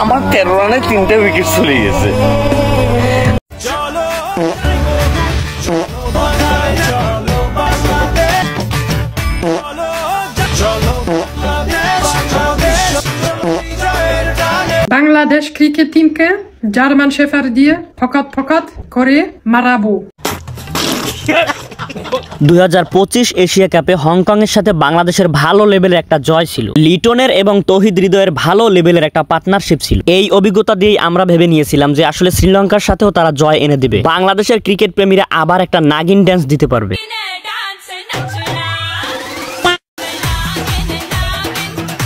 আমার 13 রানে 3টা উইকেট চলে গেছে। বাংলাদেশ ক্রিকেট টিমকে জার্মান শেফার দিয়ে ফকাত করে মারাবো। 2025 এশিয়া কাপে হংকং এর সাথে বাংলাদেশের ভালো লেভেলের একটা জয় ছিল। লিটনের এবং তৌহিদ হৃদয়ের ভালো লেভেলের একটা পার্টনারশিপ ছিল। এই অভিজ্ঞতা দিয়েই আমরা ভেবে নিয়েছিলাম যে আসলে শ্রীলঙ্কার সাথেও তারা জয় এনে দেবে। বাংলাদেশের ক্রিকেট প্রেমীরা আবার একটা নাগিন ড্যান্স দিতে পারবে।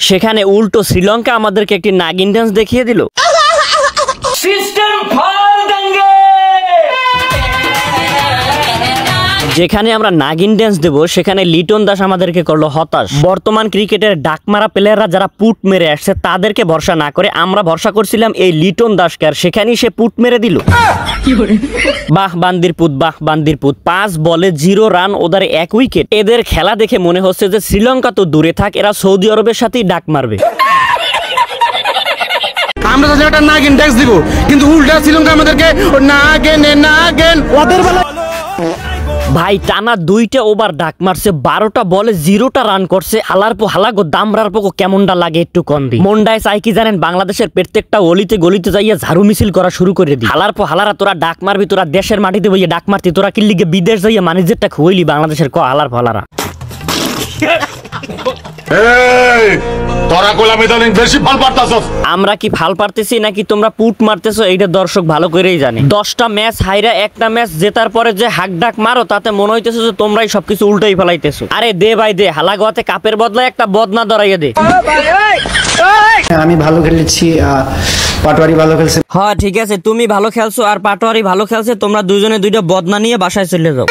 সেখানে উল্টো শ্রীলঙ্কা আমাদেরকে একটি নাগিন ড্যান্স দেখিয়ে দিল। যেখানে আমরা নাগিন ড্যান্স দেব সেখানে লিটন দাস আমাদেরকে করলো হতাশ। বর্তমান ক্রিকেটের ডাকমারা প্লেয়াররা যারা পুট মেরে আসছে তাদেরকে ভরসা না করে আমরা ভরসা করছিলাম এই লিটন দাসকে, আর সেখানেই সে পুট মেরে দিল। বাহ বান্দির পুত 5 বলে 0 রান, ওদের 1 উইকেট। এদের খেলা দেখে মনে হচ্ছে যে শ্রীলঙ্কা তো দূরে থাক, এরা সৌদি আরবের সাথেই ডাক মারবে। আমরা তো একটা নাগিন ড্যান্স দিব, কিন্তু উল্টা শ্রীলঙ্কা আমাদেরকে নাগেন ওদের বেলা ভাই টানা 2টা ওভার ডাক মারছে, 12টা বলে 0টা রান করছে। হালাগো দামরার পোকো কেমনটা লাগে একটু কম দি। মন্ডায় চাই কি জানেন, বাংলাদেশের প্রত্যেকটা অলিতে গলিতে যাইয়া ঝাড়ু মিছিল করা শুরু করে দি। হালারা তোরা ডাক মারবি, তোরা দেশের মাটিতে বইয়ে ডাক মারতি, তোরা কি লিগে বিদেশ যাইয়া ম্যানেজারটা খুইলি বাংলাদেশের হালারা। আমরা কি ফাল পারতেছি নাকি তোমরা পুট মারতেছো এইটা দর্শক ভালো করেই জানে। 10টা ম্যাচ হাইরা একটা ম্যাচ জেতার পরে যে হাক ডাক মারো তাতে মনে হইতেছে যে তোমরাই সবকিছু উল্টাই ফেলাইতেছো। আরে দে ভাই দে, হালাগোয়াতে কাপের বদলায় একটা বদনা ধরাইয়া দে। আমি ভালো খেলেছি, পাটোয়ারি ভালো খেলছে। হ্যাঁ ঠিক আছে, তুমি ভালো খেলছো আর পাটোয়ারি ভালো খেলছে, তোমরা দুজনে 2টা বদনা নিয়ে বাসায় চলে যাও।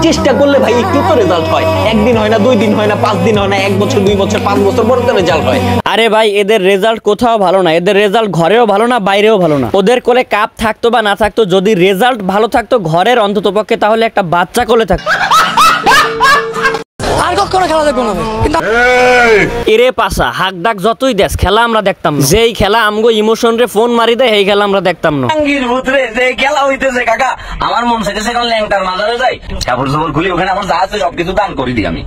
চেষ্টা করলে ভাই একটু তো রেজাল্ট হয়। একদিন হয় না, 2 দিন হয় না, 5 দিন হয় না, 1 বছর 2 বছর 5 বছর পরে তো রেজাল্ট হয়। আরে ভাই এদের রেজাল্ট কোথাও ভালো না, এদের রেজাল্ট ঘরেও ভালো না বাইরেও ভালো না। ওদের কোলে কাপ থাকতো বা না থাকতো, যদি রেজাল্ট ভালো থাকতো ঘরের অন্ততপক্ষে, তাহলে একটা বাচ্চা কোলে থাকতো। এরে পাশা হাক ডাক যতই দেশ খেলা আমরা দেখতাম না। যেই খেলা আমগো ইমোশন রে ফোন মারি দেয় এই খেলা আমরা দেখতাম না। যে খেলা হইতেছে কাকা, আমার মন চাইতেছে এখন ল্যাংটার মাজারে যাই, কাপড় চোপড় খুলি ওখানে আমার যা আছে সবকিছু দান করে দিই আমি।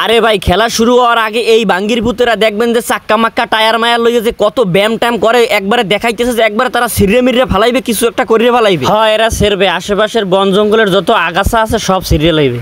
আরে ভাই খেলা শুরু হওয়ার আগে এই বাঙ্গির ভূতেরা দেখবেন যে চাক্কা মাক্কা টায়ার মায়ার লইয়ে যে কত ব্যায়াম ট্যাম করে, একবারে দেখাইতেছে যে একবারে তারা সিরিয়ে মিরিয়ে ফালাইবে, কিছু একটা করিয়ে ফালাইবে। হ্যাঁ এরা সেরবে, আশেপাশের বন জঙ্গলের যত আগাছা আছে সব সিরিয়ে লাইবে।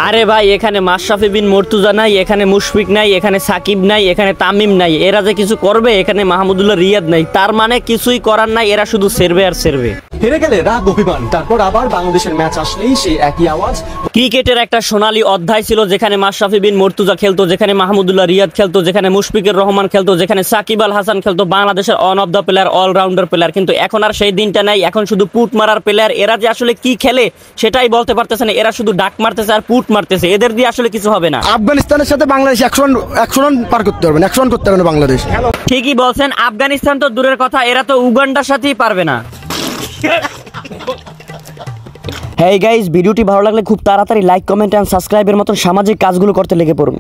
আরে ভাই এখানে মাশরাফি বিন মুর্তজা নাই, এখানে মুশফিক নাই, এখানে সাকিব নাই, এখানে তামিম নাই, এরা যে কিছু করবে। এখানে মাহমুদুল্লাহ রিয়াদ নাই, তার মানে কিছুই করার নাই, এরা শুধু সেরবে আর সেরবে। হেরে গেলে রাগ অভিমান, তারপর আবার বাংলাদেশের ম্যাচ আসলেই সেই একই আওয়াজ। ক্রিকেটের একটা সোনালী অধ্যায় ছিল যেখানে মাশরাফি বিন মুর্তজা খেলতো, যেখানে মাহমুদুল্লাহ রিয়াদ খেলতো, যেখানে মুশফিকুর রহমান খেলতো, যেখানে সাকিব আল হাসান খেলতো, বাংলাদেশের one of the player, all rounder player. কিন্তু এখন আর সেই দিনটা নাই, এখন শুধু পুট মারার প্লেয়ার। এরা যে আসলে কি খেলে সেটাই বলতে পারতেছে না, এরা শুধু ডাক মারতেছে আর পুট মারতেছে, এদের দিয়ে আসলে কিছু হবে না। আফগানিস্তানের সাথে বাংলাদেশ 100 রান পার করতে পারবে না, 100 রান করতে পারবে না বাংলাদেশ। ঠিকই বলছেন, আফগানিস্তান তো দূরের কথা, এরা তো উগান্ডার সাথেই পারবে না। হেই গাইস, ভিডিওটি ভালো লাগলে খুব তাড়াতাড়ি লাইক, কমেন্ট এন্ড সাবস্ক্রাইবের মতো সামাজিক কাজগুলো করতে লেগে পড়ুন।